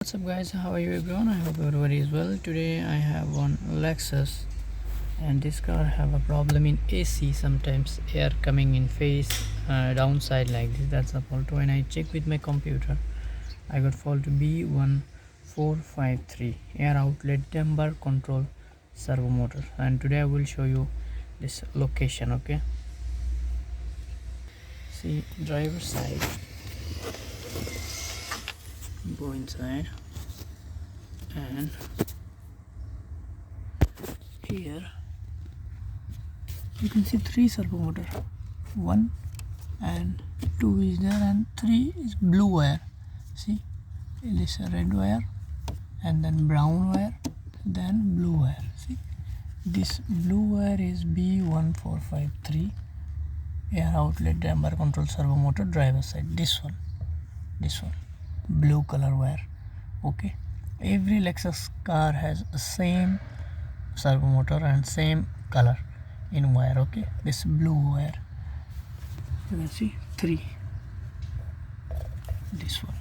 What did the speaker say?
What's up guys, how are you everyone? I hope everybody is well. Today I have one Lexus and this car have a problem in AC. Sometimes air coming in face downside like this. That's a fault. When I check with my computer, I got fault B1453 air outlet damper control servo motor, and today I will show you this location. Okay, see driver side, go inside, and here you can see 3 servo motor, 1 and 2 is there, and 3 is blue wire. See, this red wire and then brown wire, then blue wire. See, this blue wire is B1453 air outlet damper control servo motor driver side. This one blue color wire. Okay, every Lexus car has the same servo motor and same color in wire. Okay, this blue wire, you can see 3, this one